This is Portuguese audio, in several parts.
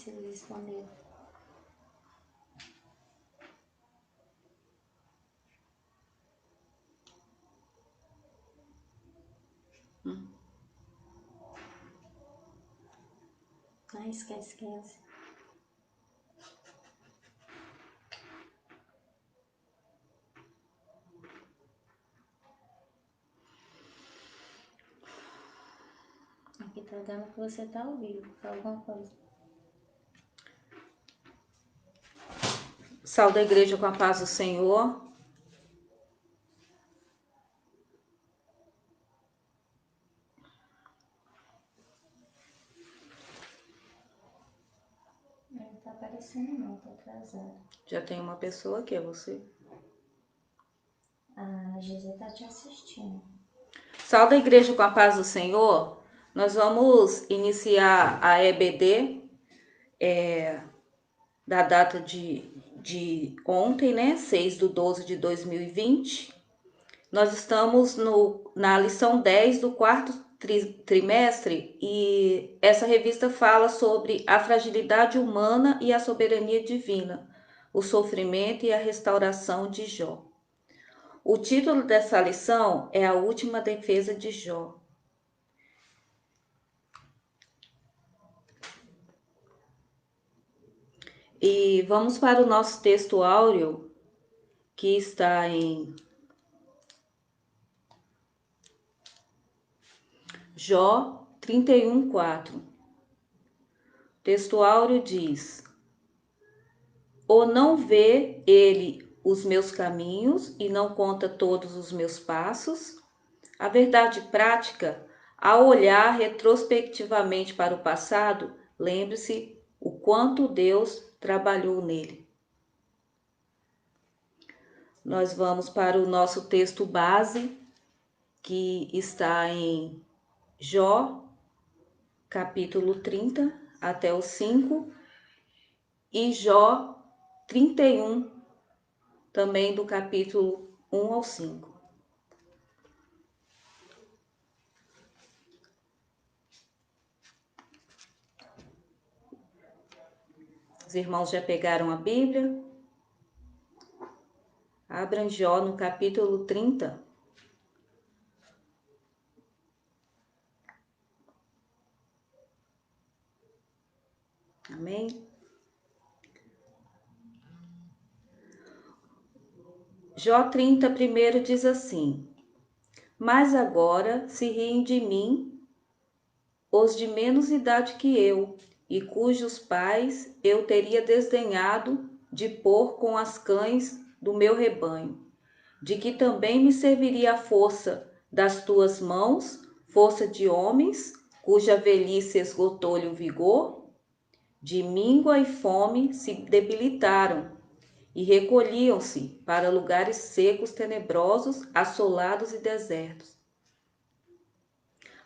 se eles responderam. Não, esquece. Aqui tá dando que você tá ao vivo. Fala alguma coisa. Saúde a igreja com a paz do Senhor. Não tá aparecendo não, tá atrasado. Já tem uma pessoa aqui, é você. A Gisele tá te assistindo. Saúde a igreja com a paz do Senhor. Nós vamos iniciar a EBD da data de ontem, né? 6/12/2020. Nós estamos na lição 10 do quarto trimestre e essa revista fala sobre a fragilidade humana e a soberania divina, o sofrimento e a restauração de Jó. O título dessa lição é A Última Defesa de Jó. E vamos para o nosso texto áureo, que está em Jó 31:4. O texto áureo diz: Ou não vê ele os meus caminhos e não conta todos os meus passos? A verdade prática, ao olhar retrospectivamente para o passado, lembre-se o quanto Deus trabalhou nele. Nós vamos para o nosso texto base, que está em Jó, capítulo 30 até o 5, e Jó 31, também do capítulo 1 ao 5. Os irmãos já pegaram a Bíblia? Abram Jó no capítulo 30. Amém? Jó 30, primeiro diz assim: Mas agora se riem de mim os de menos idade que eu, e cujos pais eu teria desdenhado de pôr com as cães do meu rebanho, de que também me serviria a força das tuas mãos, força de homens, cuja velhice esgotou-lhe o vigor? De míngua e fome se debilitaram, e recolhiam-se para lugares secos, tenebrosos, assolados e desertos.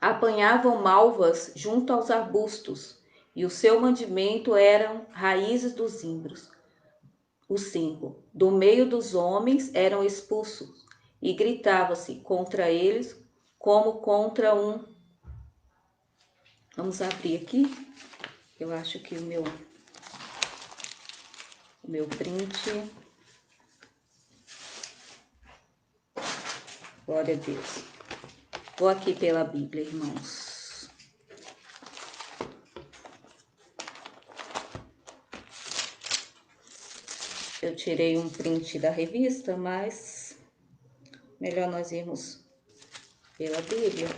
Apanhavam malvas junto aos arbustos, e o seu mandimento eram raízes dos zimbros. Os 5. Do meio dos homens eram expulsos, e gritava-se contra eles como contra um... Vamos abrir aqui. Eu acho que o meu print... Glória a Deus. Vou aqui pela Bíblia, irmãos. Eu tirei um print da revista, mas melhor nós irmos pela Bíblia.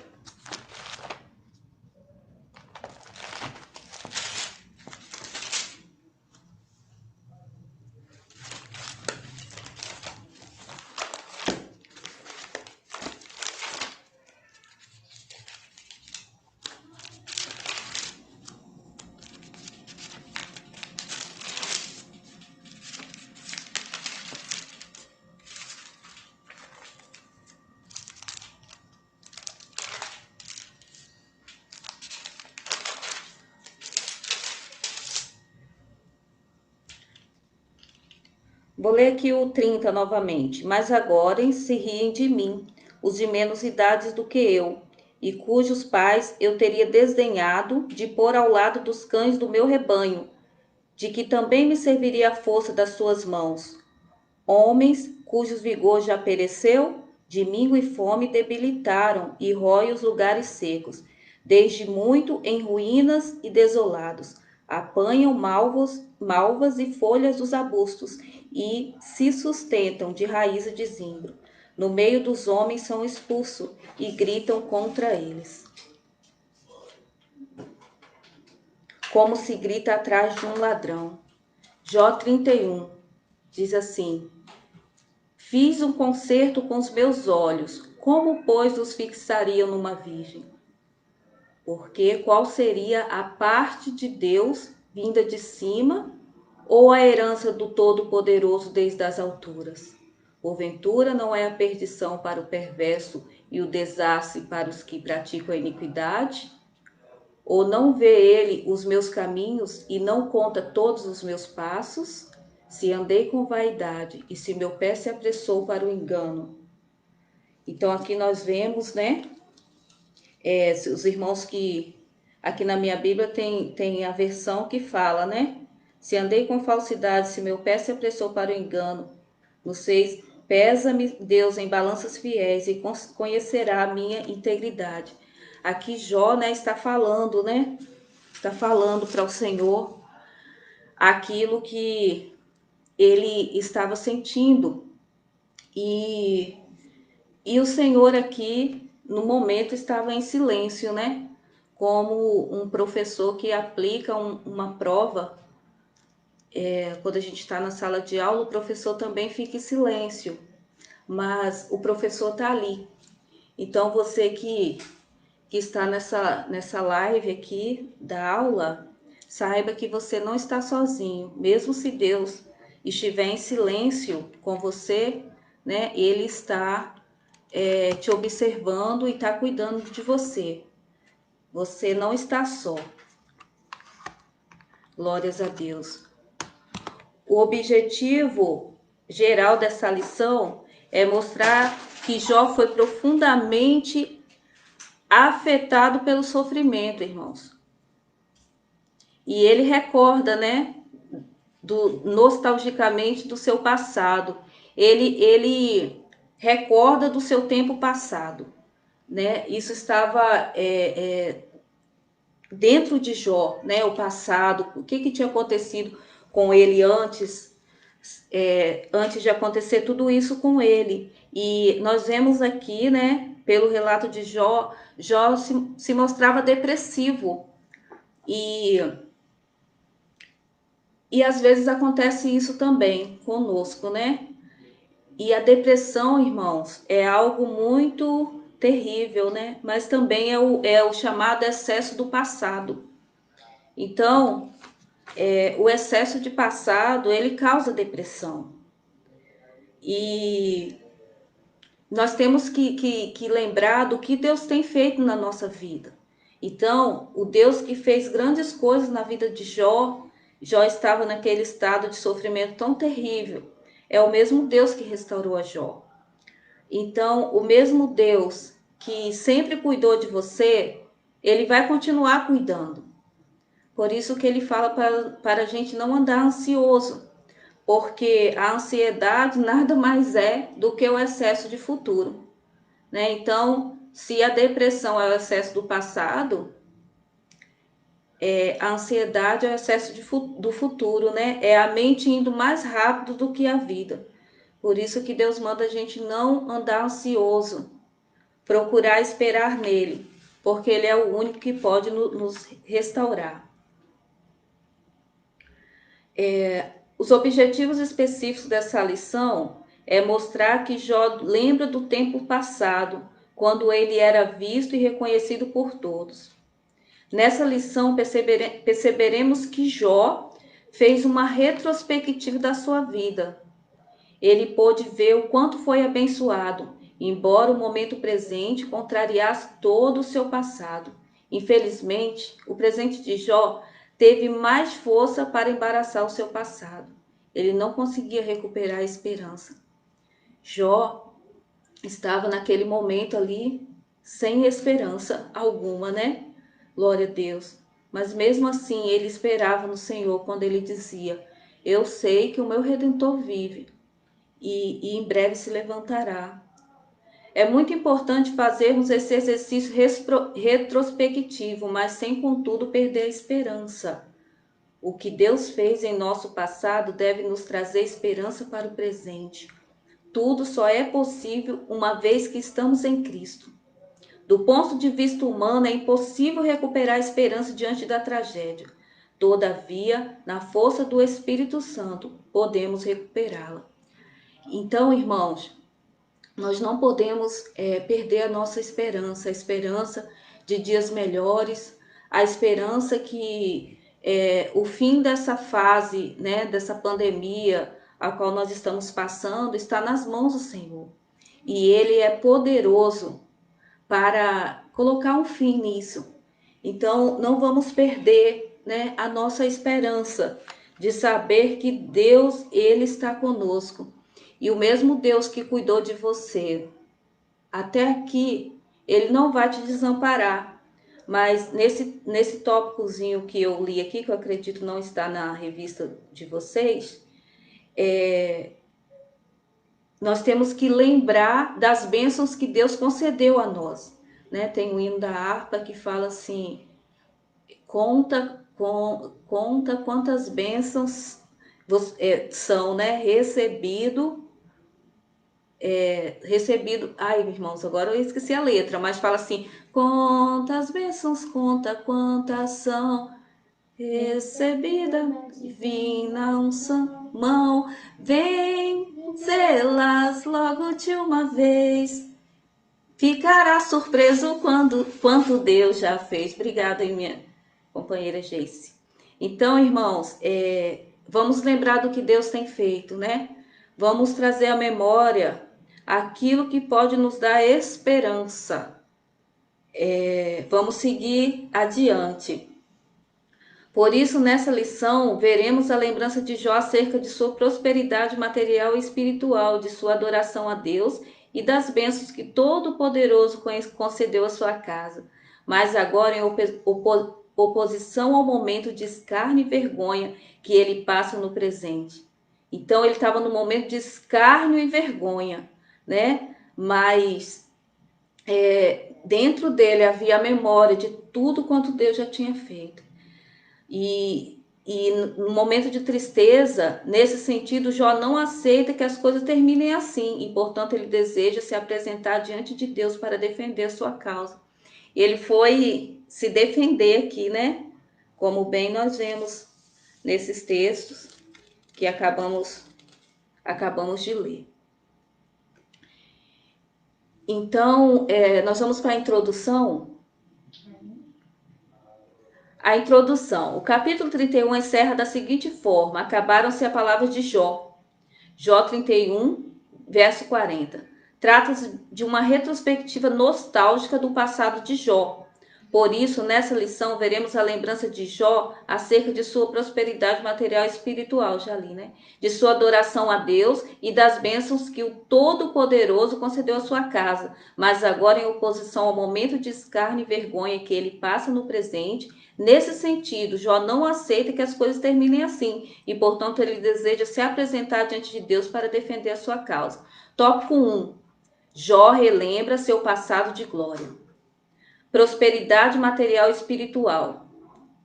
Vou ler aqui o 30 novamente. Mas agora se riem de mim, os de menos idades do que eu, e cujos pais eu teria desdenhado de pôr ao lado dos cães do meu rebanho, de que também me serviria a força das suas mãos. Homens cujos vigor já pereceu, de mingo e fome debilitaram e rói os lugares secos, desde muito em ruínas e desolados. Apanham malvas e folhas dos arbustos e se sustentam de raízes de zimbro. No meio dos homens são expulsos e gritam contra eles, como se grita atrás de um ladrão. Jó 31 diz assim: fiz um concerto com os meus olhos, como, pois, os fixariam numa virgem? Porque qual seria a parte de Deus vinda de cima, ou a herança do Todo-Poderoso desde as alturas? Porventura não é a perdição para o perverso e o desastre para os que praticam a iniquidade? Ou não vê ele os meus caminhos e não conta todos os meus passos? Se andei com vaidade e se meu pé se apressou para o engano. Então aqui nós vemos, né? Os irmãos que... Aqui na minha Bíblia tem a versão que fala, né? Se andei com falsidade, se meu pé se apressou para o engano. No 6, pesa-me Deus em balanças fiéis e conhecerá a minha integridade. Aqui Jó, né, está falando, né? Está falando para o Senhor aquilo que ele estava sentindo. E o Senhor aqui, no momento, estava em silêncio, né? Como um professor que aplica uma prova. Quando a gente está na sala de aula, o professor também fica em silêncio. Mas o professor está ali. Então, você que está nessa live aqui da aula, saiba que você não está sozinho. Mesmo se Deus estiver em silêncio com você, né? Ele está te observando e está cuidando de você. Você não está só. Glórias a Deus. O objetivo geral dessa lição é mostrar que Jó foi profundamente afetado pelo sofrimento, irmãos. E ele recorda, né, nostalgicamente do seu passado. Ele recorda do seu tempo passado, né? Isso estava dentro de Jó, né? O passado, o que tinha acontecido com ele antes de acontecer tudo isso com ele. E nós vemos aqui, né, pelo relato de Jó, Jó se mostrava depressivo. E às vezes acontece isso também conosco, né? E a depressão, irmãos, é algo muito terrível, né? Mas também é o chamado excesso do passado. Então, o excesso de passado, ele causa depressão. E nós temos que lembrar do que Deus tem feito na nossa vida. Então, o Deus que fez grandes coisas na vida de Jó, Jó estava naquele estado de sofrimento tão terrível. É o mesmo Deus que restaurou a Jó. Então, o mesmo Deus que sempre cuidou de você, ele vai continuar cuidando. Por isso que ele fala para a gente não andar ansioso, porque a ansiedade nada mais é do que o excesso de futuro, né? Então, se a depressão é o excesso do passado, a ansiedade é o excesso do futuro, né? É a mente indo mais rápido do que a vida. Por isso que Deus manda a gente não andar ansioso, procurar esperar nele, porque ele é o único que pode nos restaurar. Os objetivos específicos dessa lição é mostrar que Jó lembra do tempo passado, quando ele era visto e reconhecido por todos. Nessa lição perceberemos que Jó fez uma retrospectiva da sua vida. Ele pôde ver o quanto foi abençoado, embora o momento presente contrariasse todo o seu passado. Infelizmente, o presente de Jó teve mais força para embaraçar o seu passado. Ele não conseguia recuperar a esperança. Jó estava naquele momento ali sem esperança alguma, né? Glória a Deus. Mas mesmo assim ele esperava no Senhor quando ele dizia: eu sei que o meu Redentor vive e em breve se levantará. É muito importante fazermos esse exercício retrospectivo, mas sem contudo perder a esperança. O que Deus fez em nosso passado deve nos trazer esperança para o presente. Tudo só é possível uma vez que estamos em Cristo. Do ponto de vista humano, é impossível recuperar a esperança diante da tragédia. Todavia, na força do Espírito Santo, podemos recuperá-la. Então, irmãos, nós não podemos perder a esperança de dias melhores, a esperança que o fim dessa fase, né, dessa pandemia a qual nós estamos passando, está nas mãos do Senhor. E Ele é poderoso para colocar um fim nisso. Então, não vamos perder, né, a nossa esperança de saber que Deus, Ele está conosco. E o mesmo Deus que cuidou de você até aqui, Ele não vai te desamparar. Mas nesse tópicozinho que eu li aqui, que eu acredito não está na revista de vocês, nós temos que lembrar das bênçãos que Deus concedeu a nós. Né? Tem um hino da harpa que fala assim: conta quantas bênçãos são, né? Recebido. Ai, irmãos, agora eu esqueci a letra, mas fala assim: quantas bênçãos, conta quantas são recebida, divina unção, mão, vem zê-las logo de uma vez. Ficará surpreso quanto Deus já fez. Obrigada, minha companheira Geice. Então, irmãos, vamos lembrar do que Deus tem feito, né? Vamos trazer à memória aquilo que pode nos dar esperança. Vamos seguir adiante. Por isso, nessa lição, veremos a lembrança de Jó acerca de sua prosperidade material e espiritual, de sua adoração a Deus e das bênçãos que Todo-Poderoso concedeu à sua casa. Mas agora, em oposição ao momento de escárnio e vergonha que ele passa no presente. Então, ele estava no momento de escárnio e vergonha, né? Mas dentro dele havia a memória de tudo quanto Deus já tinha feito. E no momento de tristeza, nesse sentido, Jó não aceita que as coisas terminem assim e, portanto, ele deseja se apresentar diante de Deus para defender a sua causa. Ele foi se defender aqui, né? Como bem nós vemos nesses textos que acabamos de ler. Então, nós vamos para a introdução. A introdução. O capítulo 31 encerra da seguinte forma: acabaram-se as palavras de Jó. Jó 31, verso 40. Trata-se de uma retrospectiva nostálgica do passado de Jó. Por isso, nessa lição, veremos a lembrança de Jó acerca de sua prosperidade material e espiritual, já li, né? De sua adoração a Deus e das bênçãos que o Todo-Poderoso concedeu à sua casa, mas agora em oposição ao momento de escárnio e vergonha que ele passa no presente. Nesse sentido, Jó não aceita que as coisas terminem assim e, portanto, ele deseja se apresentar diante de Deus para defender a sua causa. Tópico 1. Jó relembra seu passado de glória. Prosperidade material e espiritual.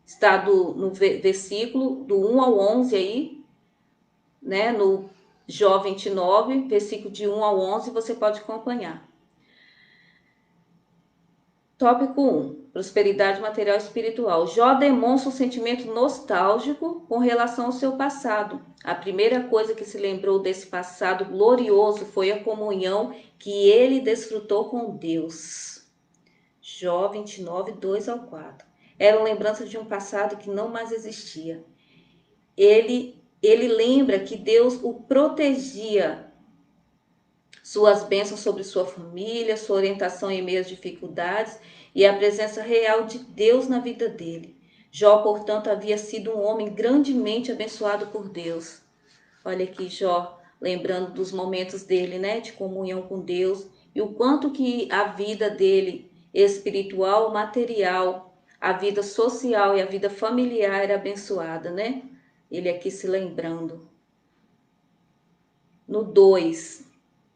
Está no versículo do 1 ao 11 aí, né? No Jó 29, versículo de 1 ao 11, você pode acompanhar. Tópico 1. Prosperidade material e espiritual. Jó demonstra um sentimento nostálgico com relação ao seu passado. A primeira coisa que se lembrou desse passado glorioso foi a comunhão que ele desfrutou com Deus. Jó 29, 2 ao 4. Era uma lembrança de um passado que não mais existia. Ele lembra que Deus o protegia, suas bênçãos sobre sua família, sua orientação em meio às dificuldades e a presença real de Deus na vida dele. Jó, portanto, havia sido um homem grandemente abençoado por Deus. Olha aqui, Jó, lembrando dos momentos dele, né, de comunhão com Deus e o quanto que a vida dele espiritual, material, a vida social e a vida familiar era abençoada, né? Ele aqui se lembrando. No 2,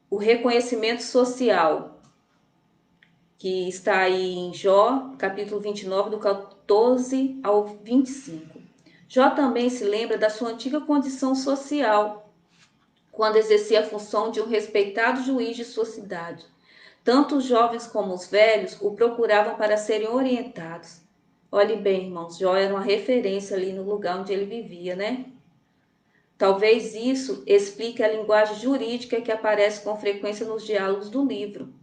o reconhecimento social, que está aí em Jó, capítulo 29, do 14 ao 25. Jó também se lembra da sua antiga condição social, quando exercia a função de um respeitado juiz de sua cidade. Tanto os jovens como os velhos o procuravam para serem orientados. Olhe bem, irmãos, Jó era uma referência ali no lugar onde ele vivia, né? Talvez isso explique a linguagem jurídica que aparece com frequência nos diálogos do livro.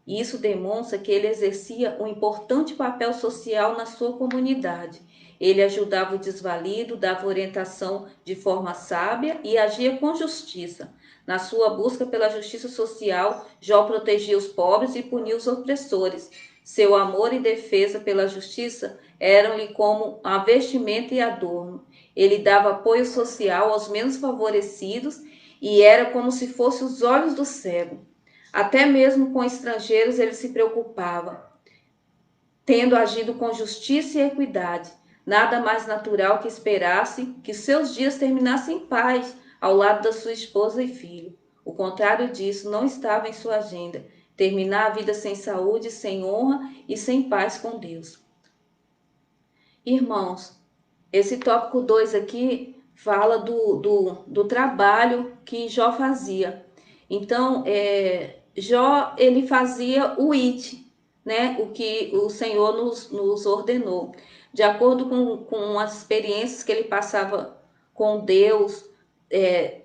Isso demonstra que ele exercia um importante papel social na sua comunidade. Ele ajudava o desvalido, dava orientação de forma sábia e agia com justiça. Na sua busca pela justiça social, Jó protegia os pobres e punia os opressores. Seu amor e defesa pela justiça eram-lhe como a vestimenta e adorno. Ele dava apoio social aos menos favorecidos e era como se fosse os olhos do cego. Até mesmo com estrangeiros ele se preocupava, tendo agido com justiça e equidade. Nada mais natural que esperasse que seus dias terminassem em paz, ao lado da sua esposa e filho. O contrário disso não estava em sua agenda. Terminar a vida sem saúde, sem honra e sem paz com Deus. Irmãos, esse tópico 2 aqui fala do trabalho que Jó fazia. Então, Jó, ele fazia o it, né? O que o Senhor nos ordenou. De acordo com as experiências que ele passava com Deus,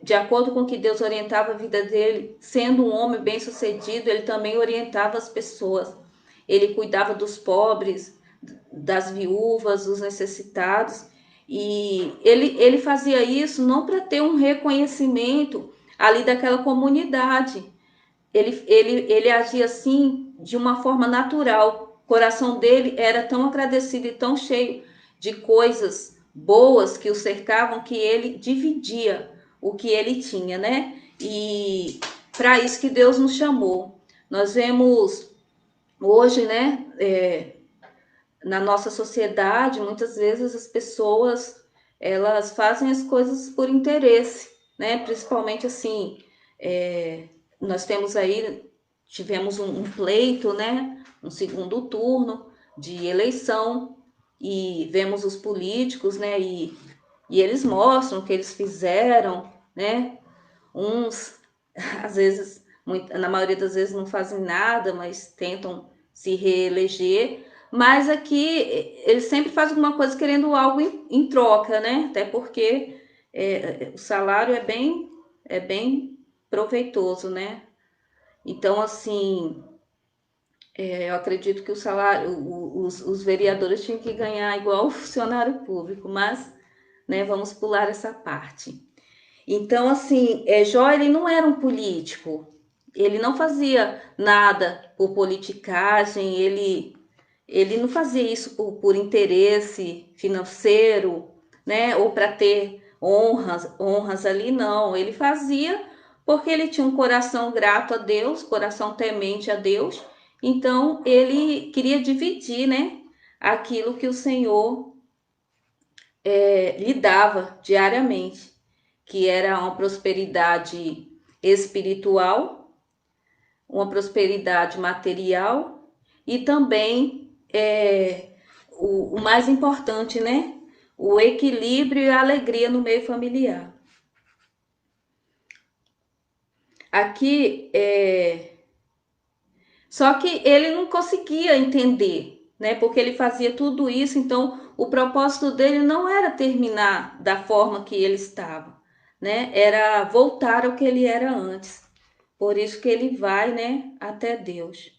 de acordo com que Deus orientava a vida dele, sendo um homem bem-sucedido, ele também orientava as pessoas. Ele cuidava dos pobres, das viúvas, dos necessitados. E ele fazia isso não para ter um reconhecimento ali daquela comunidade. Ele agia assim de uma forma natural. O coração dele era tão agradecido e tão cheio de coisas boas que o cercavam que ele dividia o que ele tinha, né? E para isso que Deus nos chamou. Nós vemos hoje, né? Na nossa sociedade, muitas vezes as pessoas elas fazem as coisas por interesse, né? Principalmente assim, nós tivemos um pleito, né? Um segundo turno de eleição e vemos os políticos, né? E eles mostram o que eles fizeram, né? Uns, às vezes, na maioria das vezes não fazem nada, mas tentam se reeleger. Mas aqui eles sempre fazem alguma coisa querendo algo em troca, né? Até porque o salário é bem proveitoso, né? Então, assim, eu acredito que o salário, os vereadores tinham que ganhar igual o funcionário público, mas, né, vamos pular essa parte. Então, assim, Jó, ele não era um político, ele não fazia nada por politicagem, ele não fazia isso por interesse financeiro, né, ou para ter honras ali, não. Ele fazia porque ele tinha um coração grato a Deus, coração temente a Deus, então ele queria dividir, né, aquilo que o Senhor lhe dava diariamente, que era uma prosperidade espiritual, uma prosperidade material e também o mais importante, né? O equilíbrio e a alegria no meio familiar. Aqui, só que ele não conseguia entender, né? Porque ele fazia tudo isso, então o propósito dele não era terminar da forma que ele estava, né? Era voltar ao que ele era antes. Por isso que ele vai, né, até Deus,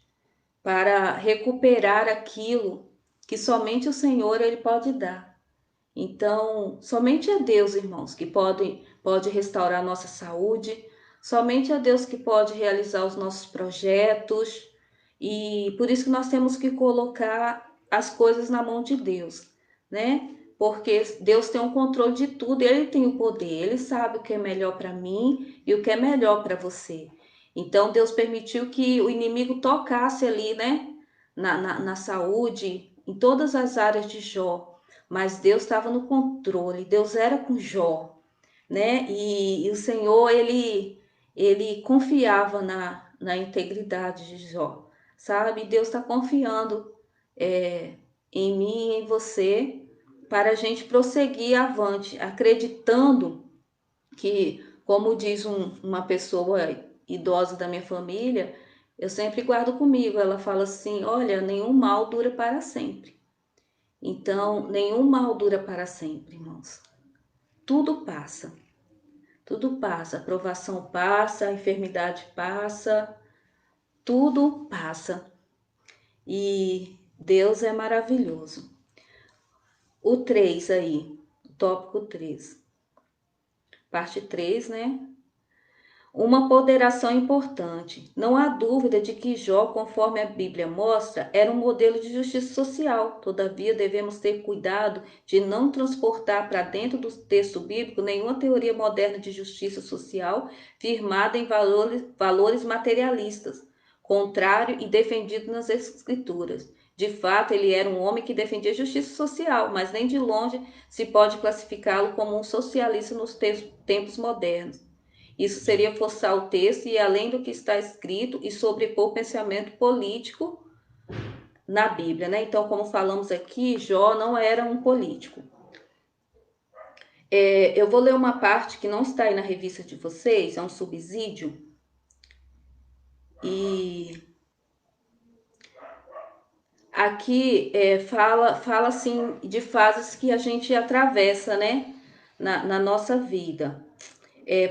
para recuperar aquilo que somente o Senhor ele pode dar. Então, somente é Deus, irmãos, que pode restaurar nossa saúde, somente é Deus que pode realizar os nossos projetos, e por isso que nós temos que colocar as coisas na mão de Deus, né? Porque Deus tem o controle de tudo, Ele tem o poder, Ele sabe o que é melhor para mim e o que é melhor para você. Então, Deus permitiu que o inimigo tocasse ali, né? Na saúde, em todas as áreas de Jó, mas Deus estava no controle, Deus era com Jó, né? E o Senhor, ele confiava na integridade de Jó, sabe? Deus está confiando em mim e em você para a gente prosseguir avante, acreditando que, como diz uma pessoa idosa da minha família, eu sempre guardo comigo. Ela fala assim: olha, nenhum mal dura para sempre. Então, nenhum mal dura para sempre, irmãos. Tudo passa. Tudo passa. A provação passa, a enfermidade passa, tudo passa. E Deus é maravilhoso. O 3 aí, o tópico 3. Parte 3, né? Uma ponderação importante. Não há dúvida de que Jó, conforme a Bíblia mostra, era um modelo de justiça social. Todavia, devemos ter cuidado de não transportar para dentro do texto bíblico nenhuma teoria moderna de justiça social firmada em valores materialistas, contrário e defendido nas Escrituras. De fato, ele era um homem que defendia justiça social, mas nem de longe se pode classificá-lo como um socialista nos tempos modernos. Isso seria forçar o texto e ir além do que está escrito e sobrepor o pensamento político na Bíblia, né? Então, como falamos aqui, Jó não era um político. Eu vou ler uma parte que não está aí na revista de vocês, é um subsídio. E aqui fala assim de fases que a gente atravessa, né? Na nossa vida.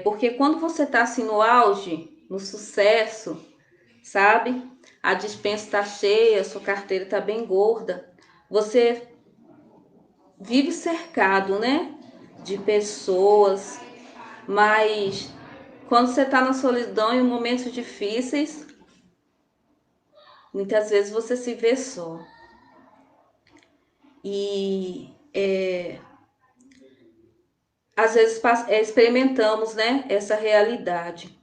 Porque quando você está assim no auge, no sucesso, sabe? A despensa está cheia, sua carteira está bem gorda. Você vive cercado, né? De pessoas, mas quando você está na solidão em momentos difíceis, muitas vezes você se vê só. E às vezes experimentamos, né? Essa realidade.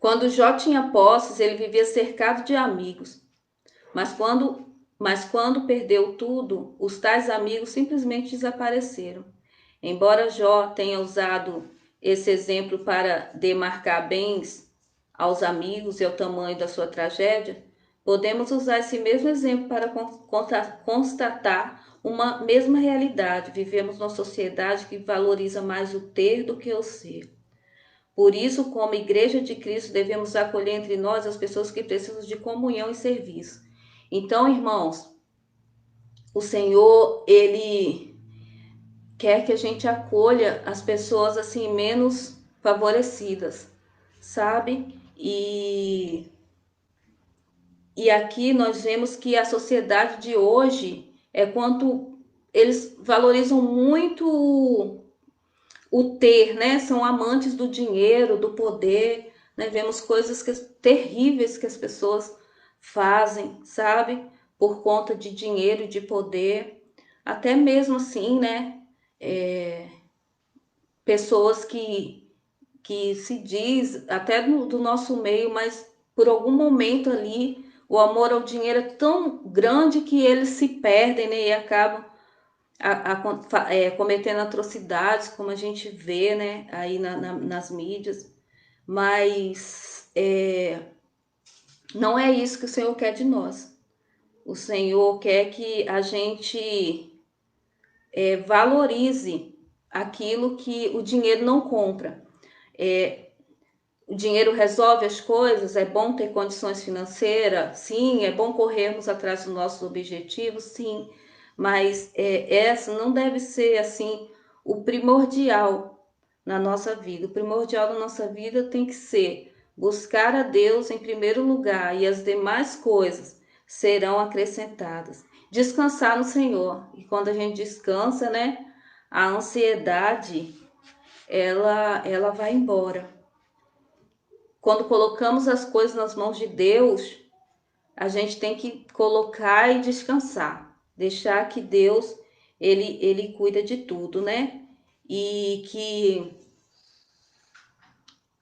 Quando Jó tinha posses, ele vivia cercado de amigos. Mas quando perdeu tudo, os tais amigos simplesmente desapareceram. Embora Jó tenha usado esse exemplo para demarcar bens aos amigos e ao tamanho da sua tragédia, podemos usar esse mesmo exemplo para constatar uma mesma realidade. Vivemos numa sociedade que valoriza mais o ter do que o ser. Por isso, como Igreja de Cristo, devemos acolher entre nós as pessoas que precisam de comunhão e serviço. Então, irmãos, o Senhor, Ele quer que a gente acolha as pessoas assim menos favorecidas, sabe? E aqui nós vemos que a sociedade de hoje quanto eles valorizam muito o ter, né? São amantes do dinheiro, do poder, né? Vemos coisas terríveis que as pessoas fazem, sabe? Por conta de dinheiro e de poder. Até mesmo assim, né? Pessoas que se diz, até do nosso meio, mas por algum momento ali, o amor ao dinheiro é tão grande que eles se perdem, né? E acabam cometendo atrocidades, como a gente vê, né, aí nas mídias, mas não é isso que o Senhor quer de nós. O Senhor quer que a gente valorize aquilo que o dinheiro não compra. O dinheiro resolve as coisas, é bom ter condições financeiras, sim, é bom corrermos atrás dos nossos objetivos, sim, mas essa não deve ser assim o primordial na nossa vida. O primordial da nossa vida tem que ser buscar a Deus em primeiro lugar e as demais coisas serão acrescentadas. Descansar no Senhor. E quando a gente descansa, né, a ansiedade ela vai embora. Quando colocamos as coisas nas mãos de Deus, a gente tem que colocar e descansar, deixar que Deus ele cuida de tudo, né? E que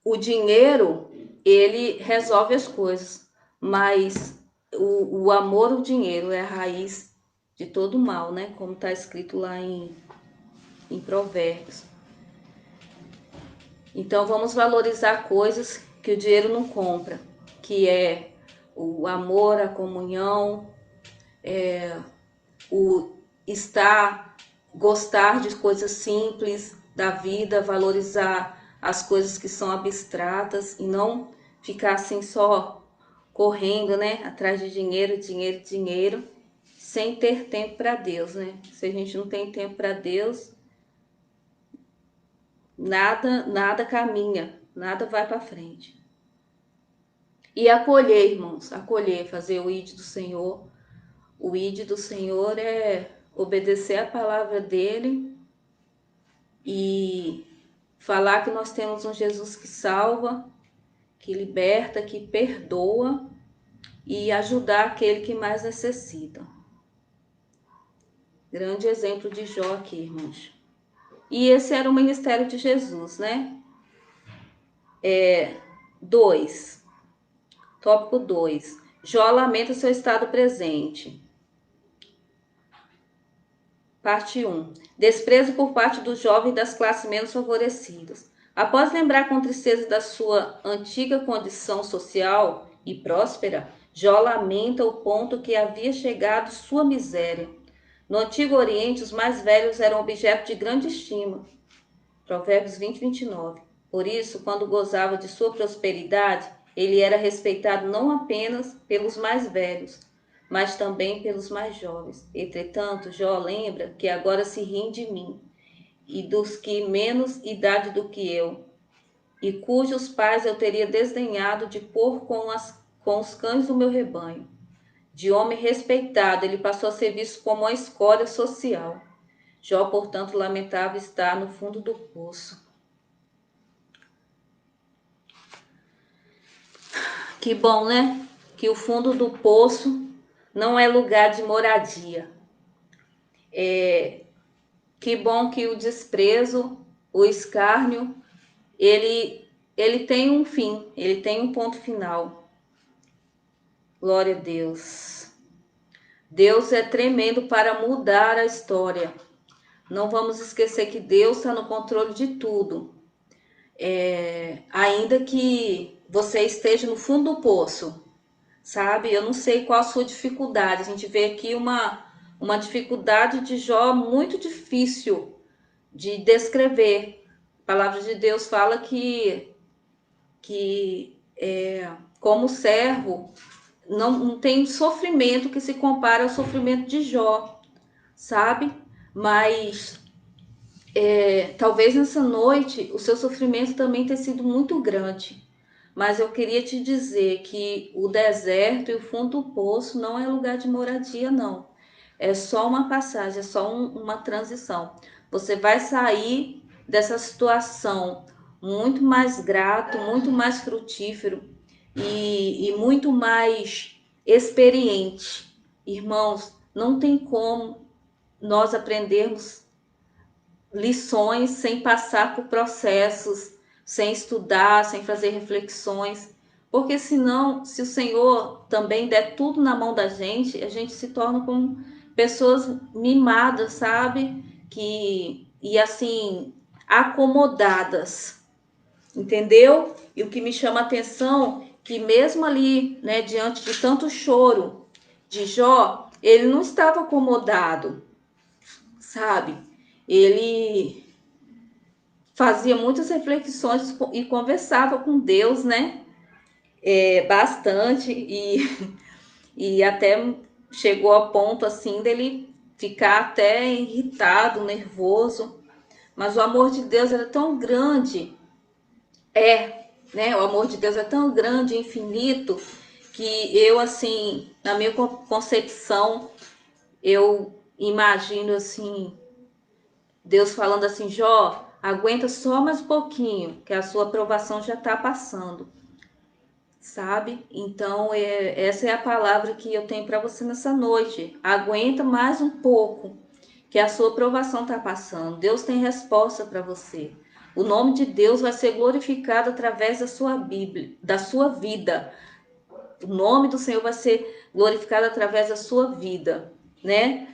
o dinheiro ele resolve as coisas, mas o amor ao dinheiro é a raiz de todo mal, né? Como está escrito lá em Provérbios. Então vamos valorizar coisas que o dinheiro não compra, que é o amor, a comunhão, o gostar de coisas simples da vida, valorizar as coisas que são abstratas e não ficar assim só correndo, né, atrás de dinheiro, dinheiro, dinheiro, sem ter tempo para Deus, né? Se a gente não tem tempo para Deus, nada caminha, nada vai para frente. E acolher, irmãos, acolher, fazer o ID do Senhor. O ID do Senhor é obedecer a palavra dele e falar que nós temos um Jesus que salva, que liberta, que perdoa e ajudar aquele que mais necessita. Grande exemplo de Jó aqui, irmãos. E esse era o ministério de Jesus, né? 2. Tópico 2. Jó lamenta seu estado presente. Parte 1. Desprezo por parte do jovem das classes menos favorecidas. Após lembrar com tristeza da sua antiga condição social e próspera, Jó lamenta o ponto que havia chegado sua miséria. No Antigo Oriente, os mais velhos eram objeto de grande estima. Provérbios 20, 29. Por isso, quando gozava de sua prosperidade, ele era respeitado não apenas pelos mais velhos, mas também pelos mais jovens. Entretanto, Jó lembra que agora se riem de mim e dos que menos idade do que eu, e cujos pais eu teria desdenhado de pôr com os cães do meu rebanho. De homem respeitado, ele passou a ser visto como uma escória social. Jó, portanto, lamentava estar no fundo do poço. Que bom, né? Que o fundo do poço não é lugar de moradia. Que bom que o desprezo, o escárnio, ele tem um fim, ele tem um ponto final. Glória a Deus. Deus é tremendo para mudar a história. Não vamos esquecer que Deus está no controle de tudo. Ainda que você esteja no fundo do poço, sabe? Eu não sei qual a sua dificuldade. A gente vê aqui uma dificuldade de Jó muito difícil de descrever. A palavra de Deus fala que como servo, não tem sofrimento que se compara ao sofrimento de Jó, sabe? Mas talvez nessa noite o seu sofrimento também tenha sido muito grande. Mas eu queria te dizer que o deserto e o fundo do poço não é lugar de moradia, não. É só uma passagem, é só uma transição. Você vai sair dessa situação muito mais grato, muito mais frutífero e muito mais experiente. Irmãos, não tem como nós aprendermos lições sem passar por processos, sem estudar, sem fazer reflexões, porque senão, se o Senhor também der tudo na mão da gente, a gente se torna como pessoas mimadas, sabe? E assim, acomodadas, entendeu? E o que me chama a atenção, que mesmo ali, né, diante de tanto choro de Jó, ele não estava acomodado, sabe? Ele fazia muitas reflexões e conversava com Deus, né? Bastante e até chegou a ponto assim dele ficar até irritado, nervoso. Mas o amor de Deus era tão grande, né? O amor de Deus é tão grande, infinito, que eu assim, na minha concepção, eu imagino assim, Deus falando assim, Jó, aguenta só mais um pouquinho, que a sua aprovação já está passando, sabe? Então, essa é a palavra que eu tenho para você nessa noite. Aguenta mais um pouco, que a sua aprovação está passando. Deus tem resposta para você. O nome de Deus vai ser glorificado através da sua Bíblia, da sua vida. o nome do Senhor vai ser glorificado através da sua vida, né?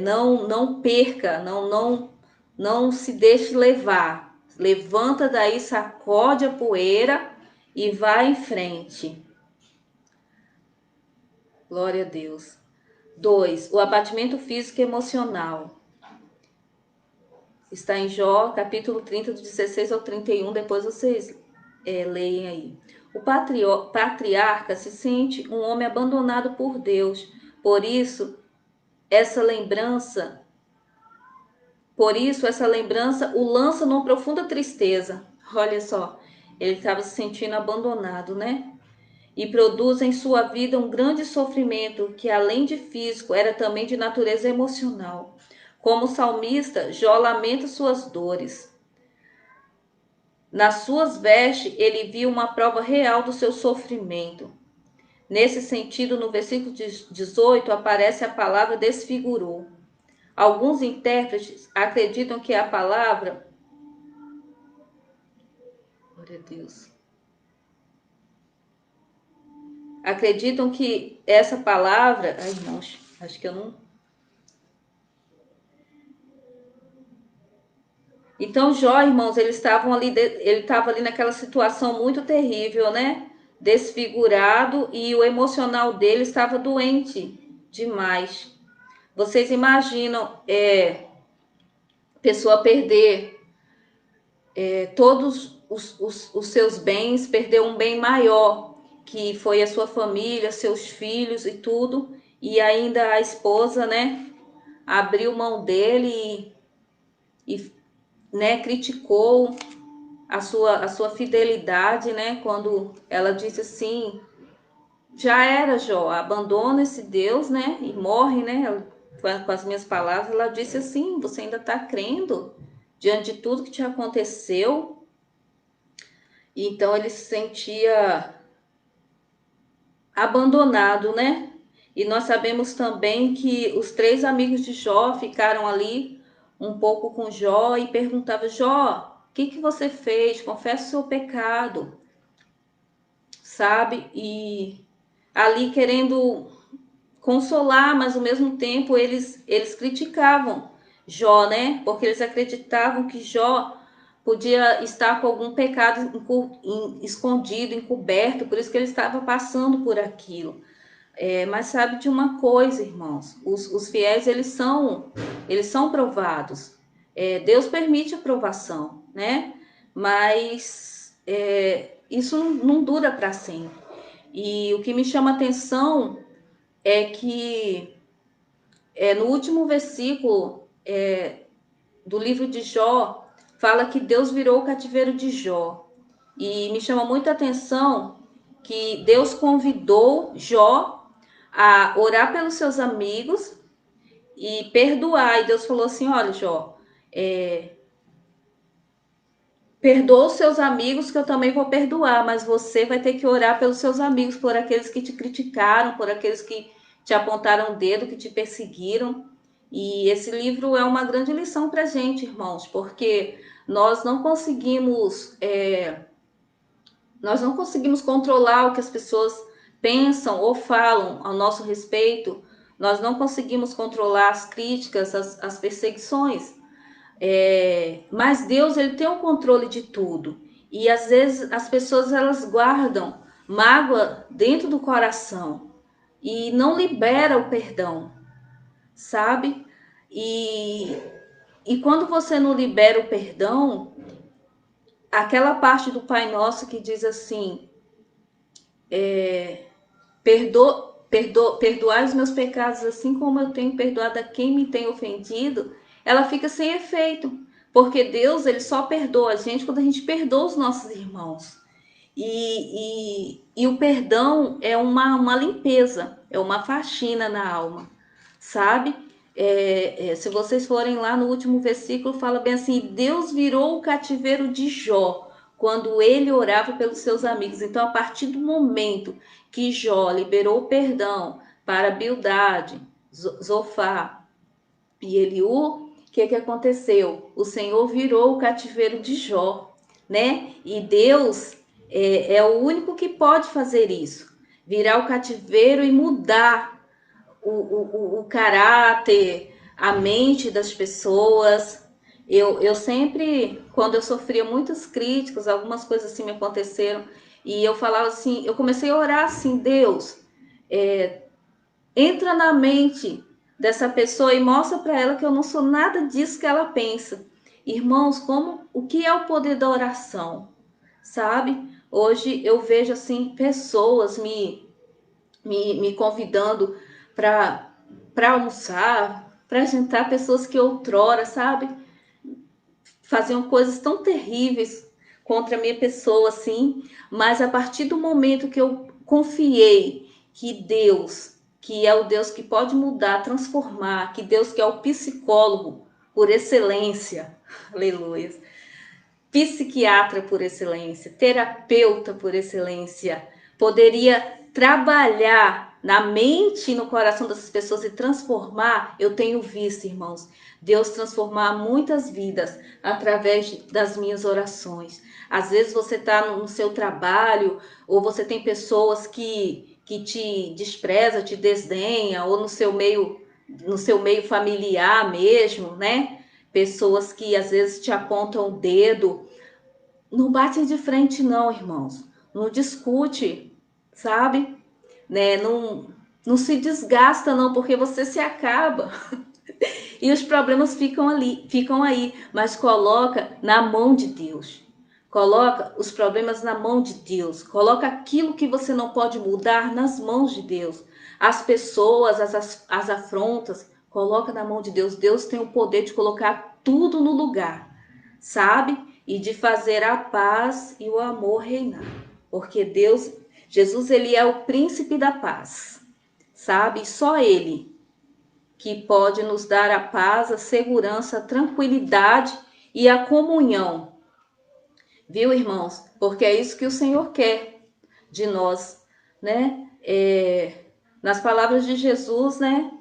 Não perca, não se deixe levar. Levanta daí, sacode a poeira e vai em frente. Glória a Deus. 2. O abatimento físico e emocional. Está em Jó, capítulo 30, do 16 ao 31. Depois vocês leem aí. O patriarca se sente um homem abandonado por Deus. Por isso, essa lembrança o lança numa profunda tristeza. Olha só, ele estava se sentindo abandonado, né? E produz em sua vida um grande sofrimento que, além de físico, era também de natureza emocional. Como salmista, Jó lamenta suas dores. Nas suas vestes, ele viu uma prova real do seu sofrimento. Nesse sentido, no versículo 18, aparece a palavra desfigurou. Alguns intérpretes acreditam que a palavra... Glória a Deus. Acreditam que essa palavra... Ai, irmãos, acho que eu não... Então, Jó, irmãos, ele estava ali naquela situação muito terrível, né? Desfigurado, e o emocional dele estava doente demais. Vocês imaginam pessoa perder todos os seus bens, perder um bem maior, que foi a sua família, seus filhos e tudo, e ainda a esposa, né, abriu mão dele e né, criticou a sua fidelidade, né, quando ela disse assim, já era, Jó, abandona esse Deus, né, e morre, né, com as minhas palavras, ela disse assim, você ainda está crendo diante de tudo que te aconteceu? Então ele se sentia abandonado, né? E nós sabemos também que os 3 amigos de Jó ficaram ali um pouco com Jó e perguntavam, Jó, o que você fez? Confessa o seu pecado, sabe? E ali querendo consolar, mas ao mesmo tempo eles criticavam Jó, né? Porque eles acreditavam que Jó podia estar com algum pecado escondido, encoberto, por isso que ele estava passando por aquilo. Mas sabe de uma coisa, irmãos, os fiéis eles são provados. Deus permite a provação, né? Mas isso não dura para sempre. E o que me chama a atenção é que no último versículo do livro de Jó, fala que Deus virou o cativeiro de Jó. E me chama muita atenção que Deus convidou Jó a orar pelos seus amigos e perdoar. E Deus falou assim, olha, Jó, perdoa os seus amigos que eu também vou perdoar, mas você vai ter que orar pelos seus amigos, por aqueles que te criticaram, por aqueles que te apontaram o dedo, que te perseguiram. E esse livro é uma grande lição para a gente, irmãos, porque nós não conseguimos controlar o que as pessoas pensam ou falam ao nosso respeito. Nós não conseguimos controlar as críticas, as perseguições. Mas Deus, ele tem o controle de tudo. E às vezes as pessoas elas guardam mágoa dentro do coração e não libera o perdão, sabe? E quando você não libera o perdão, aquela parte do Pai Nosso que diz assim, perdoai os meus pecados assim como eu tenho perdoado a quem me tem ofendido, ela fica sem efeito, porque Deus ele só perdoa a gente quando a gente perdoa os nossos irmãos. E o perdão é uma limpeza, é uma faxina na alma, sabe? Se vocês forem lá no último versículo, fala bem assim, Deus virou o cativeiro de Jó, quando ele orava pelos seus amigos. Então, a partir do momento que Jó liberou o perdão para Bildade, Zofar e Eliú, o que aconteceu? O Senhor virou o cativeiro de Jó, né? E Deus é o único que pode fazer isso. virar o cativeiro e mudar o caráter, a mente das pessoas. Eu sempre, quando eu sofria muitas críticas, algumas coisas assim me aconteceram, e eu falava assim, eu comecei a orar assim, Deus, entra na mente dessa pessoa e mostra para ela que eu não sou nada disso que ela pensa. Irmãos, o que é o poder da oração? Sabe? Hoje eu vejo assim pessoas me convidando para almoçar, para jantar, pessoas que outrora, sabe, faziam coisas tão terríveis contra a minha pessoa, assim, mas a partir do momento que eu confiei que Deus, que é o Deus que pode mudar, transformar, que Deus que é o psicólogo por excelência, aleluia, psiquiatra por excelência, terapeuta por excelência, poderia trabalhar na mente e no coração dessas pessoas e transformar, eu tenho visto, irmãos, Deus transformar muitas vidas através das minhas orações. Às vezes você está no seu trabalho ou você tem pessoas que te despreza, te desdenha, ou no seu meio familiar mesmo, né? Pessoas que às vezes te apontam o dedo. Não bate de frente não, irmãos. Não discute, sabe? Né? Não se desgasta não, porque você se acaba. E os problemas ficam ali, ficam aí, mas coloca na mão de Deus. Coloca os problemas na mão de Deus. Coloca aquilo que você não pode mudar nas mãos de Deus. As pessoas, as afrontas, coloca na mão de Deus. Deus tem o poder de colocar tudo no lugar, sabe? E de fazer a paz e o amor reinar. Porque Deus, Jesus, ele é o príncipe da paz, sabe? Só ele que pode nos dar a paz, a segurança, a tranquilidade e a comunhão. Viu, irmãos? Porque é isso que o Senhor quer de nós, né? Nas palavras de Jesus, né?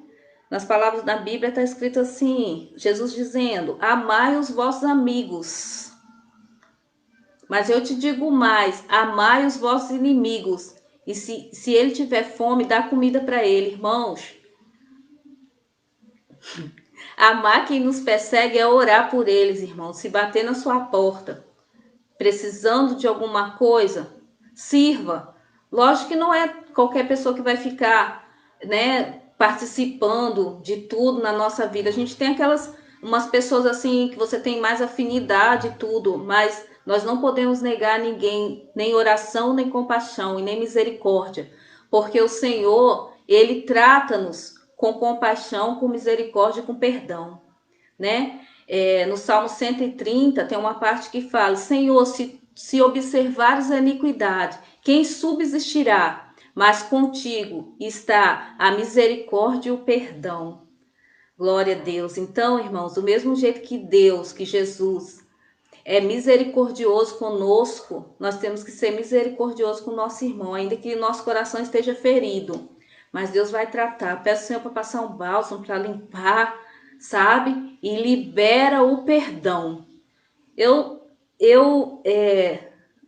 Nas palavras da Bíblia está escrito assim, Jesus dizendo, amai os vossos amigos. Mas eu te digo mais, amai os vossos inimigos. E se ele tiver fome, dá comida para ele, irmãos. Amar quem nos persegue é orar por eles, irmãos. Se bater na sua porta, precisando de alguma coisa, sirva. Lógico que não é qualquer pessoa que vai ficar, né, participando de tudo na nossa vida. A gente tem umas pessoas assim que você tem mais afinidade e tudo, mas nós não podemos negar a ninguém, nem oração, nem compaixão e nem misericórdia, porque o Senhor, ele trata-nos com compaixão, com misericórdia e com perdão, né? No Salmo 130 tem uma parte que fala, Senhor, se observares a iniquidade, quem subsistirá? Mas contigo está a misericórdia e o perdão. Glória a Deus. Então, irmãos, do mesmo jeito que Deus, que Jesus é misericordioso conosco, nós temos que ser misericordioso com o nosso irmão, ainda que nosso coração esteja ferido. Mas Deus vai tratar. Peço ao Senhor para passar um bálsamo, para limpar, sabe? E libera o perdão. Eu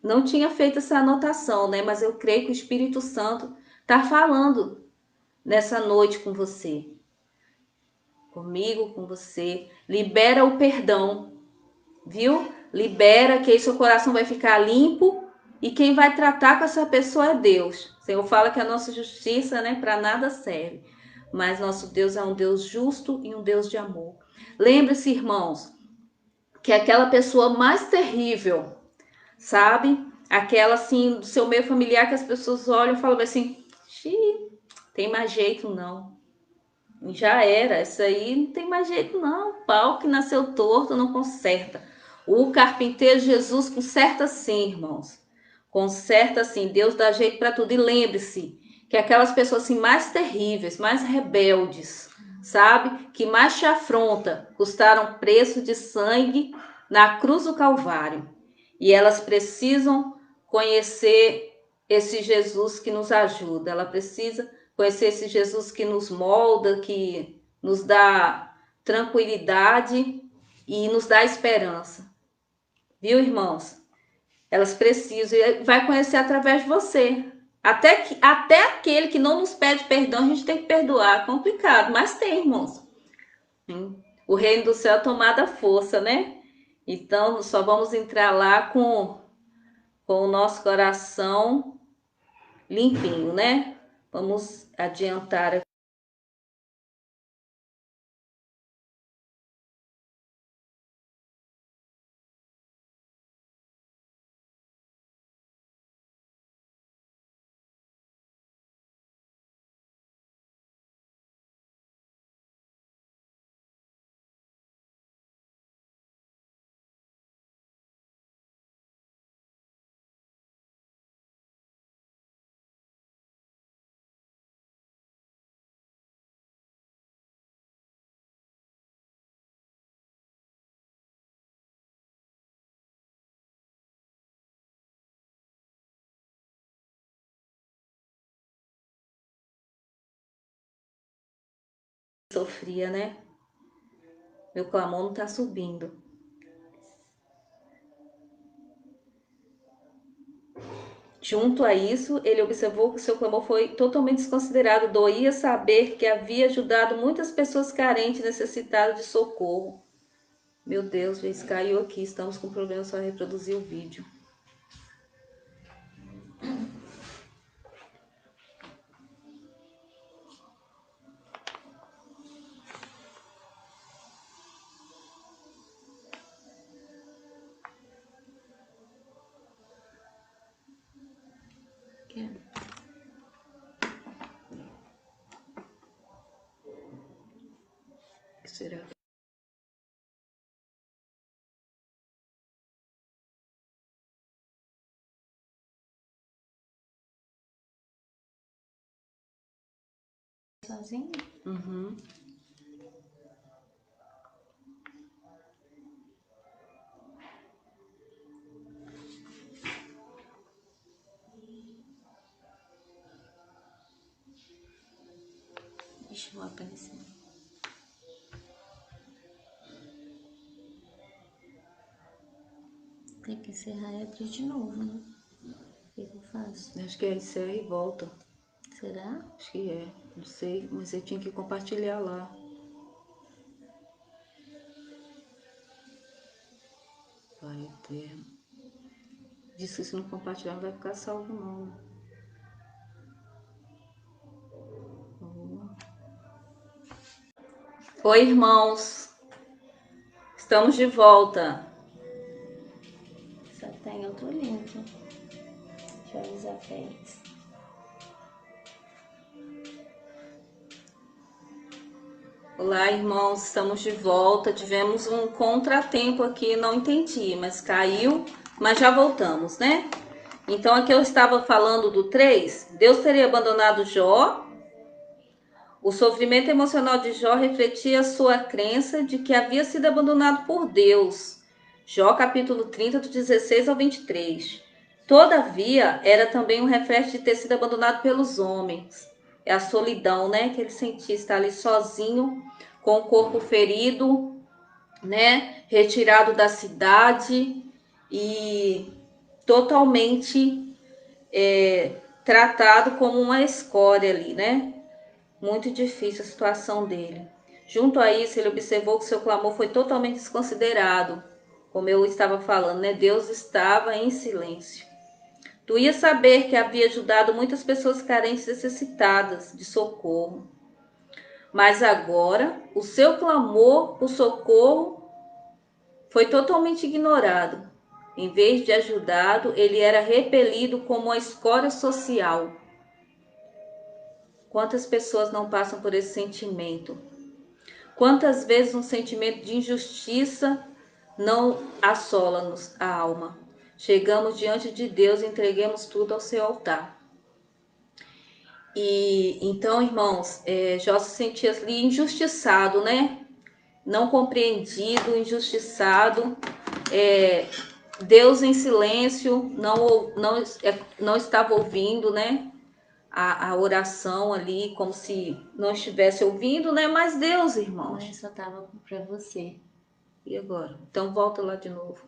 não tinha feito essa anotação, né? Mas eu creio que o Espírito Santo está falando nessa noite com você. Comigo, com você. Libera o perdão, viu? Libera, que aí seu coração vai ficar limpo e quem vai tratar com essa pessoa é Deus. O Senhor fala que a nossa justiça, né, para nada serve. Mas nosso Deus é um Deus justo e um Deus de amor. Lembre-se, irmãos, que aquela pessoa mais terrível, sabe? Aquela assim, do seu meio familiar que as pessoas olham e falam assim, tem mais jeito não. Já era, essa aí não tem mais jeito não. Pau que nasceu torto não conserta. O carpinteiro Jesus conserta sim, irmãos. Conserta sim. Deus dá jeito para tudo. E lembre-se que aquelas pessoas assim mais terríveis, mais rebeldes, sabe? Que mais te afronta, custaram preço de sangue na cruz do Calvário. E elas precisam conhecer esse Jesus que nos ajuda. Ela precisa conhecer esse Jesus que nos molda, que nos dá tranquilidade e nos dá esperança. Viu, irmãos? Elas precisam, e vai conhecer através de você. Até aquele que não nos pede perdão, a gente tem que perdoar. É complicado, mas tem, irmãos. O reino do céu é tomada força, né? Então, só vamos entrar lá com o nosso coração limpinho, né? Vamos adiantar. Sofria, né? Meu clamor não tá subindo. Junto a isso, ele observou que seu clamor foi totalmente desconsiderado. Doía saber que havia ajudado muitas pessoas carentes, necessitadas de socorro. Meu Deus, vez caiu aqui. Estamos com problema só reproduzir o vídeo. O que será? Sozinho? Uhum. Deixa eu aparecer. Tem que encerrar e abrir de novo, né? O que eu faço? Acho que é encerra e volta. Será? Acho que é. Não sei, mas eu tinha que compartilhar lá. Pai eterno. Diz que se não compartilhar não vai ficar salvo, não. Oi, irmãos. Estamos de volta. Só tem outro link. Deixa eu avisar pra eles. Olá, irmãos. Estamos de volta. Tivemos um contratempo aqui, não entendi, mas caiu, mas já voltamos, né? Então, aqui eu estava falando do 3. Deus teria abandonado Jó. O sofrimento emocional de Jó refletia sua crença de que havia sido abandonado por Deus. Jó capítulo 30, do 16 ao 23. Todavia, era também um reflexo de ter sido abandonado pelos homens. É a solidão, né? Que ele sentia estar ali sozinho, com o corpo ferido, né? Retirado da cidade e totalmente tratado como uma escória ali, né? Muito difícil a situação dele. Junto a isso, ele observou que seu clamor foi totalmente desconsiderado. Como eu estava falando, né? Deus estava em silêncio. Tu ia saber que havia ajudado muitas pessoas carentes e necessitadas de socorro. Mas agora, o seu clamor por socorro foi totalmente ignorado. Em vez de ajudado, ele era repelido como uma escória social. Quantas pessoas não passam por esse sentimento? Quantas vezes um sentimento de injustiça não assola-nos a alma? Chegamos diante de Deus e entreguemos tudo ao seu altar. E então, irmãos, Jó se sentia ali injustiçado, né? Não compreendido, injustiçado. Deus em silêncio, não estava ouvindo, né? A oração ali, como se não estivesse ouvindo, né? Mas Deus, irmãos. Mas só tava pra você. E agora? Então volta lá de novo.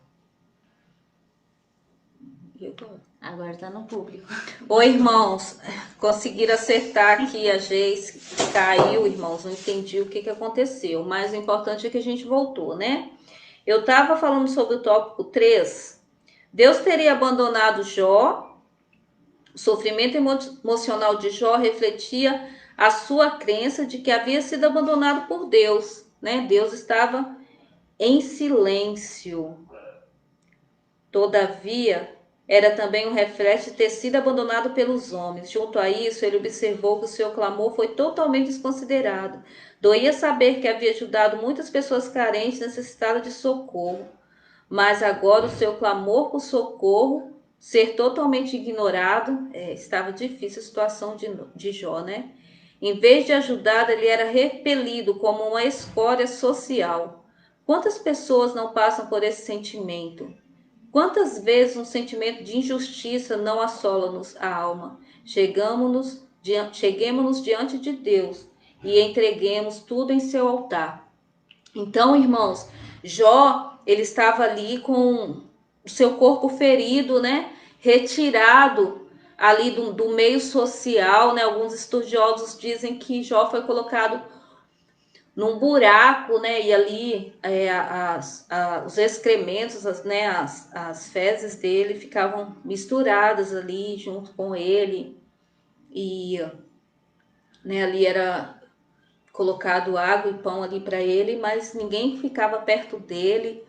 E agora? Agora tá no público. Oi, irmãos, conseguiram acertar aqui a Geis, caiu, irmãos, não entendi o que aconteceu, mas o importante é que a gente voltou, né? Eu estava falando sobre o tópico 3. Deus teria abandonado Jó. O sofrimento emocional de Jó refletia a sua crença de que havia sido abandonado por Deus, né? Deus estava em silêncio. Todavia, era também um reflexo de ter sido abandonado pelos homens. Junto a isso, ele observou que o seu clamor foi totalmente desconsiderado. Doía saber que havia ajudado muitas pessoas carentes necessitadas de socorro. Mas agora o seu clamor por socorro ser totalmente ignorado, estava difícil a situação de Jó, né? Em vez de ajudar, ele era repelido como uma escória social. Quantas pessoas não passam por esse sentimento? Quantas vezes um sentimento de injustiça não assola-nos a alma? Cheguemos-nos diante de Deus e entreguemos tudo em seu altar. Então, irmãos, Jó, ele estava ali com o seu corpo ferido, né? Retirado ali do meio social, né? Alguns estudiosos dizem que Jó foi colocado num buraco, né? E ali os excrementos, as fezes dele ficavam misturadas ali junto com ele. E, né, ali era colocado água e pão ali para ele, mas ninguém ficava perto dele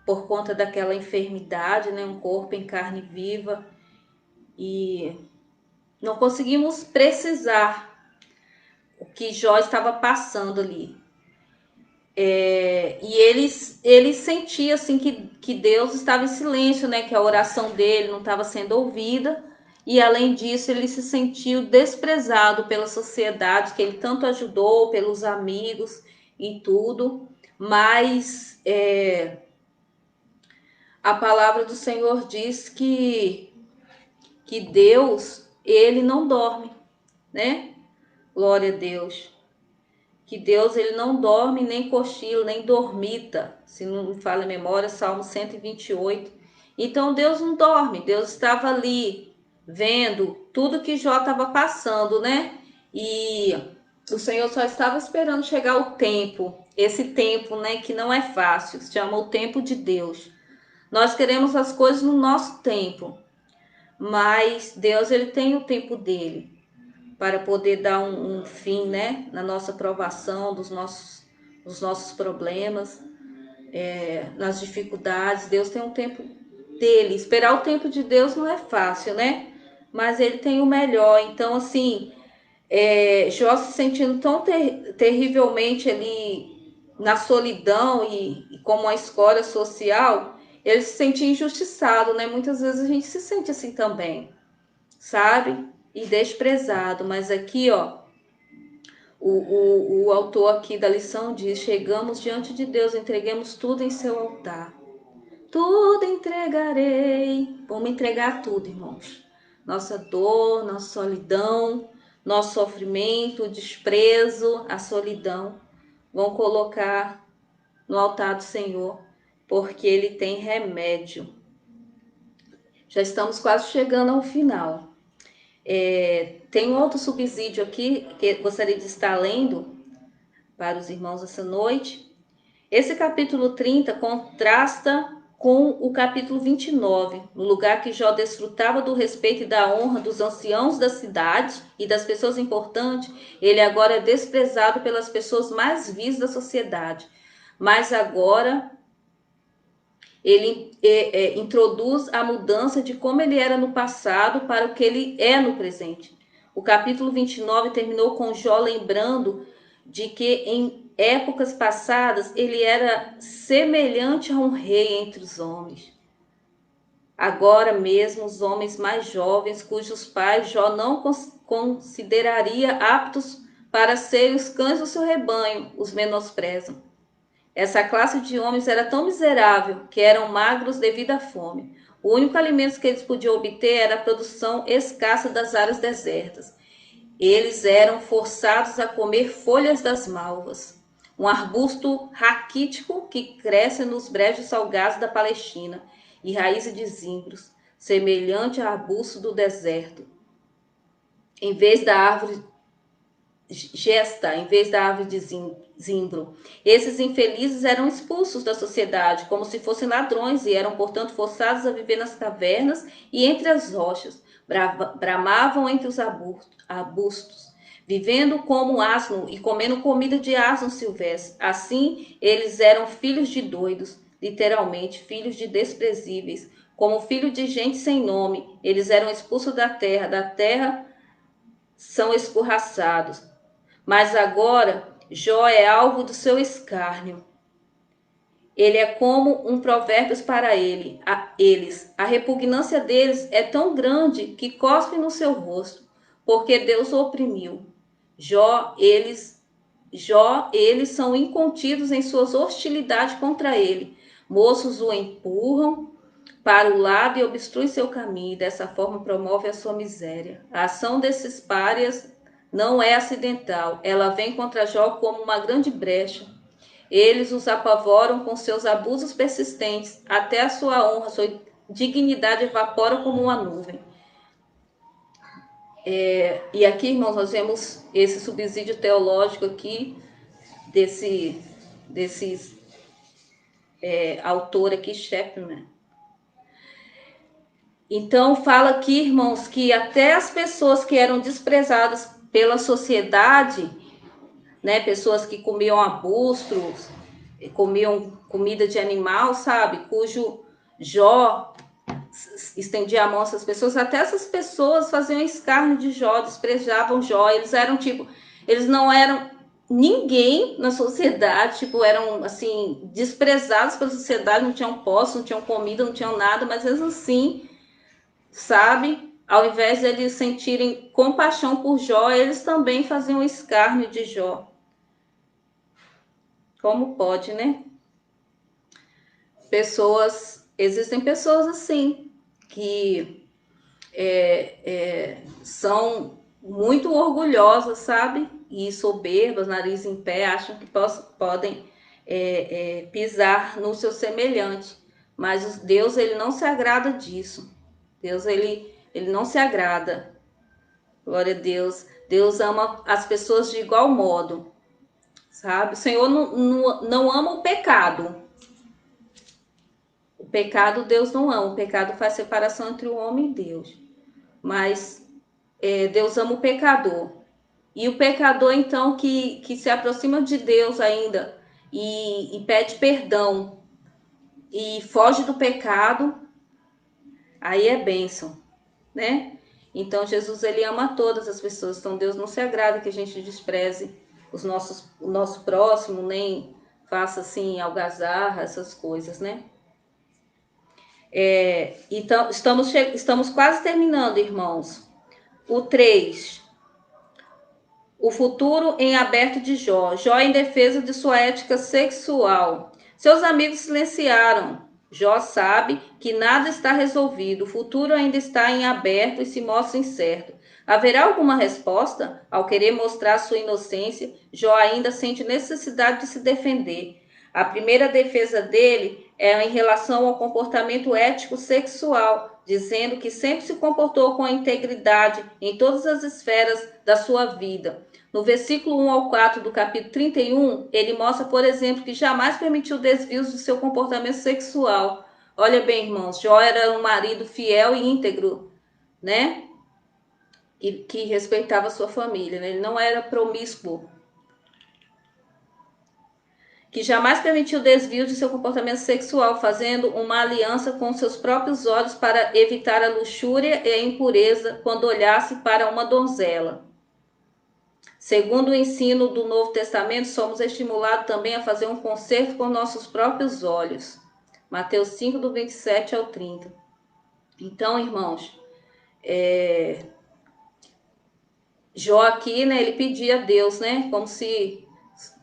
por conta daquela enfermidade, né? Um corpo em carne viva. E não conseguimos precisar o que Jó estava passando ali. E ele sentia assim que Deus estava em silêncio, né? Que a oração dele não estava sendo ouvida. E além disso, ele se sentiu desprezado pela sociedade que ele tanto ajudou, pelos amigos e tudo. Mas a palavra do Senhor diz que Deus, ele não dorme, né? Glória a Deus. Que Deus, ele não dorme, nem cochila, nem dormita. Se não me falha a memória, Salmo 128. Então, Deus não dorme. Deus estava ali, vendo tudo que Jó estava passando, né? E o Senhor só estava esperando chegar o tempo. Esse tempo, né? Que não é fácil. Se chama o tempo de Deus. Nós queremos as coisas no nosso tempo. Mas Deus, ele tem o tempo dele para poder dar um fim, né, na nossa provação, dos nossos problemas, nas dificuldades. Deus tem um tempo dele. Esperar o tempo de Deus não é fácil, né? Mas ele tem o melhor. Então, assim, Jó se sentindo tão terrivelmente ali na solidão e como uma escória social, ele se sentia injustiçado, né? Muitas vezes a gente se sente assim também, sabe? E desprezado. Mas aqui, ó, o autor aqui da lição diz: chegamos diante de Deus, entreguemos tudo em seu altar. Tudo entregarei. Vamos entregar tudo, irmãos. Nossa dor, nossa solidão, nosso sofrimento, o desprezo, a solidão. Vamos colocar no altar do Senhor, porque Ele tem remédio. Já estamos quase chegando ao final. Tem um outro subsídio aqui que gostaria de estar lendo para os irmãos essa noite. Esse capítulo 30 contrasta com o capítulo 29, no lugar que Jó desfrutava do respeito e da honra dos anciãos da cidade e das pessoas importantes, ele agora é desprezado pelas pessoas mais vis da sociedade. Mas agora ele introduz a mudança de como ele era no passado para o que ele é no presente. O capítulo 29 terminou com Jó lembrando de que em épocas passadas ele era semelhante a um rei entre os homens. Agora mesmo os homens mais jovens, cujos pais Jó não consideraria aptos para serem os cães do seu rebanho, os menosprezam. Essa classe de homens era tão miserável que eram magros devido à fome. O único alimento que eles podiam obter era a produção escassa das áreas desertas. Eles eram forçados a comer folhas das malvas, um arbusto raquítico que cresce nos brejos salgados da Palestina, e raízes de zimbros. semelhante a arbusto do deserto, em vez da árvore gesta, em vez da árvore de zimbro. Esses infelizes eram expulsos da sociedade, como se fossem ladrões, e eram, portanto, forçados a viver nas cavernas e entre as rochas. Bramavam entre os arbustos, vivendo como asno e comendo comida de asno silvestre. Assim, eles eram filhos de doidos, literalmente, filhos de desprezíveis. Como filho de gente sem nome, eles eram expulsos da terra são escorraçados. Mas agora Jó é alvo do seu escárnio. Ele é como um provérbio para eles. A repugnância deles é tão grande que cospem no seu rosto, porque Deus o oprimiu. Eles são incontidos em suas hostilidades contra ele. Moços o empurram para o lado e obstruem seu caminho, e dessa forma promove a sua miséria. A ação desses párias não é acidental, ela vem contra Jó como uma grande brecha. Eles os apavoram com seus abusos persistentes, até a sua honra, sua dignidade evapora como uma nuvem. E aqui, irmãos, nós vemos esse subsídio teológico aqui, desse autor aqui, Chapman. Então, fala aqui, irmãos, que até as pessoas que eram desprezadas pela sociedade, né, pessoas que comiam arbustos, comiam comida de animal, sabe, cujo Jó estendia a mão a essas pessoas, até essas pessoas faziam escárnio de Jó, desprezavam Jó, eles não eram ninguém na sociedade, tipo, eram assim, desprezados pela sociedade, não tinham posse, não tinham comida, não tinham nada, mas eles assim, sabe, ao invés de eles sentirem compaixão por Jó, eles também faziam escárnio de Jó. Como pode, né? Existem pessoas assim, que são muito orgulhosas, sabe? E soberbas, nariz em pé, acham que podem pisar no seu semelhante. Mas Deus, ele não se agrada disso. Deus, ele não se agrada. Glória a Deus. Deus ama as pessoas de igual modo, sabe? O Senhor não ama o pecado. O pecado Deus não ama. O pecado faz separação entre o homem e Deus. Mas Deus ama o pecador. E o pecador, então, que se aproxima de Deus ainda e pede perdão e foge do pecado, aí é bênção, né? Então, Jesus, ele ama todas as pessoas. Então, Deus não se agrada que a gente despreze o nosso próximo, nem faça, assim, algazarra, essas coisas, né? Então, estamos quase terminando, irmãos. O 3. O futuro em aberto de Jó. Jó em defesa de sua ética sexual. Seus amigos silenciaram. Jó sabe que nada está resolvido. O futuro ainda está em aberto e se mostra incerto. Haverá alguma resposta? Ao querer mostrar sua inocência, Jó ainda sente necessidade de se defender. A primeira defesa dele é em relação ao comportamento ético sexual, dizendo que sempre se comportou com integridade em todas as esferas da sua vida. No versículo 1 ao 4 do capítulo 31, ele mostra, por exemplo, que jamais permitiu desvios do seu comportamento sexual. Olha bem, irmãos, Jó era um marido fiel e íntegro, né? E que respeitava sua família, né? Ele não era promíscuo. Que jamais permitiu desvio de seu comportamento sexual, fazendo uma aliança com seus próprios olhos para evitar a luxúria e a impureza quando olhasse para uma donzela. Segundo o ensino do Novo Testamento, somos estimulados também a fazer um concerto com nossos próprios olhos. Mateus 5, do 27 ao 30. Então, irmãos, Jó aqui, né, ele pedia a Deus, né, como se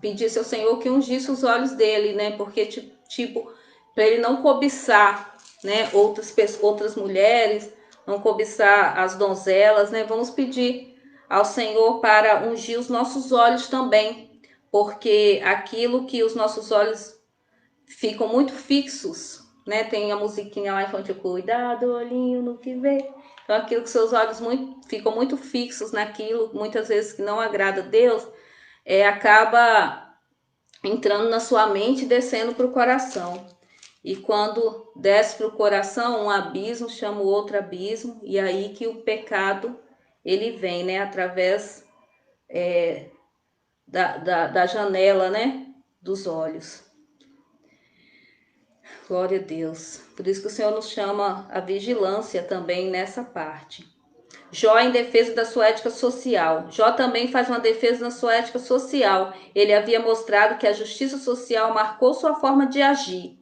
pedisse ao Senhor que ungisse os olhos dele, né, porque, tipo, para ele não cobiçar, né, outras mulheres, não cobiçar as donzelas, né, vamos pedir ao Senhor para ungir os nossos olhos também, porque aquilo que os nossos olhos ficam muito fixos, né? Tem a musiquinha lá infantil, cuidado, olhinho no que vê. Então aquilo que seus olhos ficam muito fixos naquilo, muitas vezes que não agrada a Deus, acaba entrando na sua mente e descendo para o coração. E quando desce para o coração, um abismo chama o outro abismo, e aí que o pecado ele vem, né? Através da janela, né? Dos olhos. Glória a Deus. Por isso que o Senhor nos chama a vigilância também nessa parte. Jó em defesa da sua ética social. Jó também faz uma defesa na sua ética social. Ele havia mostrado que a justiça social marcou sua forma de agir.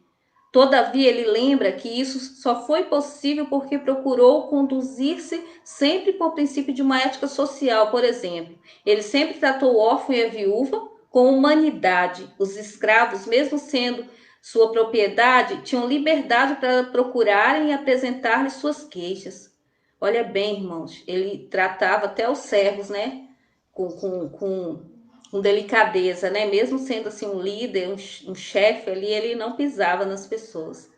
Todavia, ele lembra que isso só foi possível porque procurou conduzir-se sempre por princípio de uma ética social. Por exemplo, ele sempre tratou o órfão e a viúva com humanidade. Os escravos, mesmo sendo sua propriedade, tinham liberdade para procurarem e apresentar-lhe suas queixas. Olha bem, irmãos, ele tratava até os servos, né? Com delicadeza, né? Mesmo sendo assim um líder, um chefe ali, ele não pisava nas pessoas.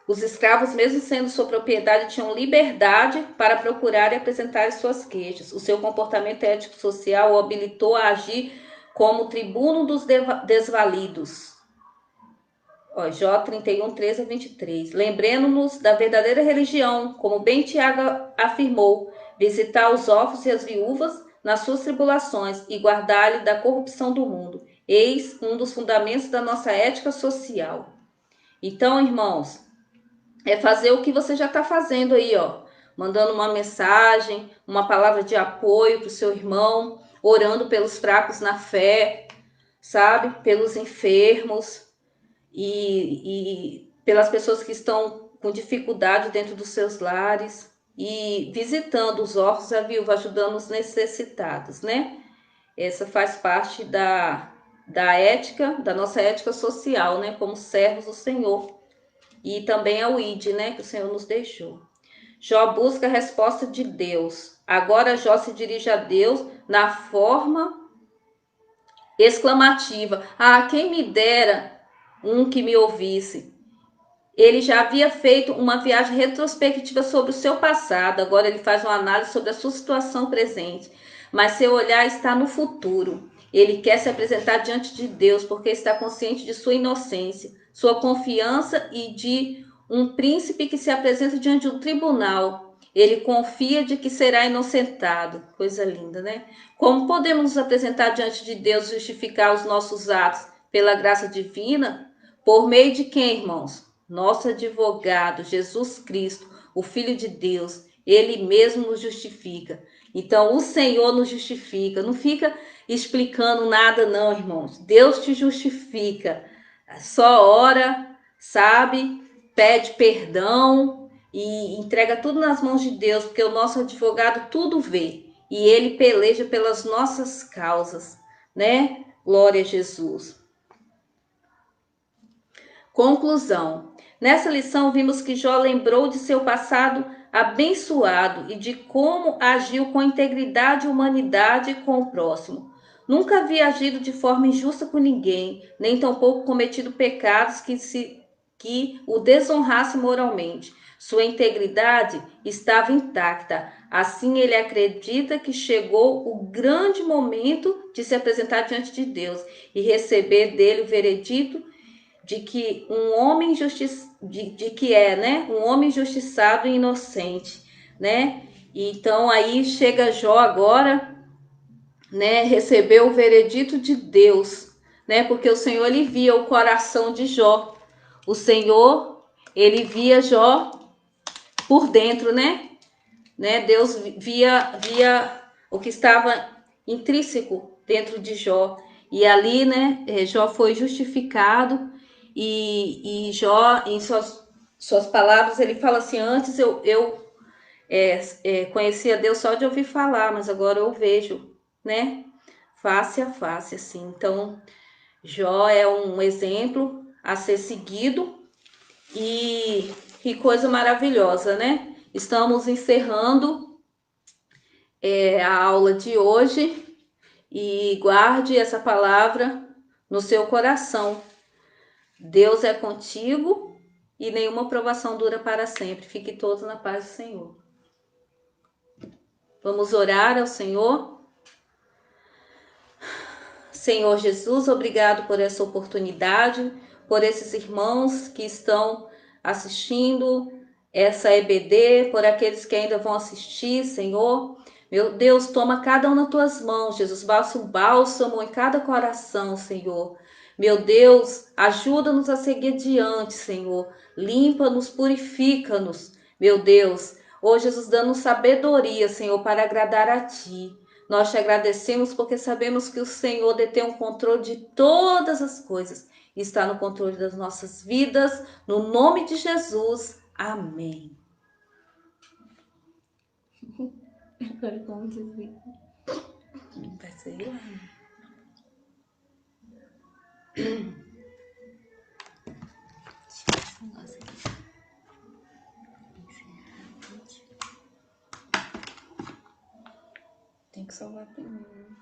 Os escravos, mesmo sendo sua propriedade, tinham liberdade para procurar e apresentar suas queixas. O seu comportamento ético-social o habilitou a agir como tribuno dos desvalidos. Jó 31, 13 a 23. Lembrando-nos da verdadeira religião, como bem Tiago afirmou, visitar os órfãos e as viúvas nas suas tribulações e guardar-lhe da corrupção do mundo. Eis um dos fundamentos da nossa ética social. Então, irmãos, fazer o que você já está fazendo aí, ó. Mandando uma mensagem, uma palavra de apoio para o seu irmão, orando pelos fracos na fé, sabe? Pelos enfermos e pelas pessoas que estão com dificuldade dentro dos seus lares e visitando os órfãos e a viúva, ajudando os necessitados, né? Essa faz parte da ética, da nossa ética social, né? Como servos do Senhor. E também ao ID, né? Que o Senhor nos deixou. Jó busca a resposta de Deus. Agora Jó se dirige a Deus na forma exclamativa. Ah, quem me dera um que me ouvisse. Ele já havia feito uma viagem retrospectiva sobre o seu passado, agora ele faz uma análise sobre a sua situação presente, mas seu olhar está no futuro. Ele quer se apresentar diante de Deus porque está consciente de sua inocência, sua confiança e de um príncipe que se apresenta diante de um tribunal. Ele confia de que será inocentado. Coisa linda, né? Como podemos nos apresentar diante de Deus e justificar os nossos atos pela graça divina? Por meio de quem, irmãos? Nosso advogado, Jesus Cristo, o Filho de Deus, ele mesmo nos justifica. Então, o Senhor nos justifica. Não fica explicando nada, não, irmãos. Deus te justifica. Só ora, sabe? Pede perdão e entrega tudo nas mãos de Deus, porque o nosso advogado tudo vê. E ele peleja pelas nossas causas, né? Glória a Jesus. Conclusão. Nessa lição vimos que Jó lembrou de seu passado abençoado e de como agiu com integridade e humanidade com o próximo. Nunca havia agido de forma injusta com ninguém, nem tampouco cometido pecados que o desonrasse moralmente. Sua integridade estava intacta. Assim ele acredita que chegou o grande momento de se apresentar diante de Deus e receber dele o veredito de que um homem um homem injustiçado e inocente, né? Então aí chega Jó agora, né, recebeu o veredito de Deus, né? Porque o Senhor ele via o coração de Jó. O Senhor, ele via Jó por dentro, né? Deus via o que estava intrínseco dentro de Jó. E ali, né, Jó foi justificado e Jó, em suas palavras, ele fala assim, antes eu conhecia Deus só de ouvir falar, mas agora eu vejo, né, face a face, assim. Então, Jó é um exemplo a ser seguido e que coisa maravilhosa, né? Estamos encerrando a aula de hoje e guarde essa palavra no seu coração, Deus é contigo e nenhuma provação dura para sempre. Fique todos na paz do Senhor. Vamos orar ao Senhor. Senhor Jesus, obrigado por essa oportunidade, por esses irmãos que estão assistindo essa EBD, por aqueles que ainda vão assistir, Senhor. Meu Deus, toma cada um nas tuas mãos, Jesus, baixa um bálsamo em cada coração, Senhor. Meu Deus, ajuda-nos a seguir adiante, Senhor. Limpa-nos, purifica-nos, meu Deus. Ô Jesus, dando sabedoria, Senhor, para agradar a Ti. Nós te agradecemos porque sabemos que o Senhor detém o controle de todas as coisas e está no controle das nossas vidas. No nome de Jesus. Amém. Agora como dizer? Vai ser lá. Esse negócio aqui. Tem que salvar primeiro.